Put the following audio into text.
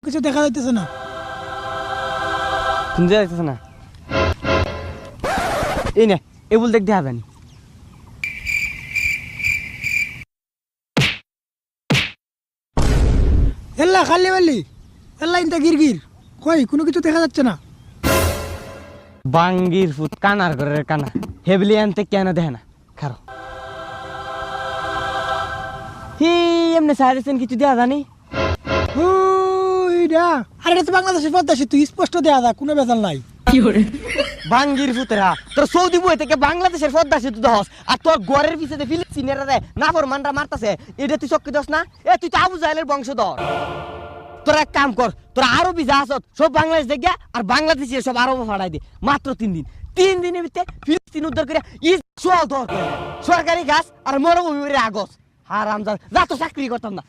কিছু দেখা যাইতেছে না। শুনতে যাইতেছে না? এই নে এবুল দেখ দেখা জানি। এল্লা খালি বালি, এল্লা ইনটা গিরগির, কই কোনো কিছু দেখা যাচ্ছে না। বাঙ্গির ফুট কানার ঘরের কানা, হেবলি আনতে কেন দেখে না? খারো হি এমনি সাইরেছেন কিছু দেখা জানি। ওইডা আরে এটা তো বাংলাদেশের পদ্মা সেতু, স্পষ্ট দেখা যায়, কোনো বেজাল নাই। বাঙ্গির ফুতেরা তোর সৌদি বই থেকে বাংলাদেশের পদ্মা সেতু দহস, আর তোর ঘরের পিছনে ফিলিস্তিনের নাফর মানরা মারতাছে, এটা তুই চক্কি দস না? এ তুই তো আবু জাহেলের বংশধর। তোরা এক কাম কর, তোরা আরো বিজা আসত সব বাংলাদেশ দেখে আর বাংলাদেশের সব আরব ফাড়াই দে। মাত্র 3 দিন, 3 দিনের ভিতরে ফিলিস্তিন উদ্ধার করে ইসরায়েল দর করে সরকারি গাছ আর মরুভূমির আগস। হারামজাদা, যা তো চাকরি করতাম না।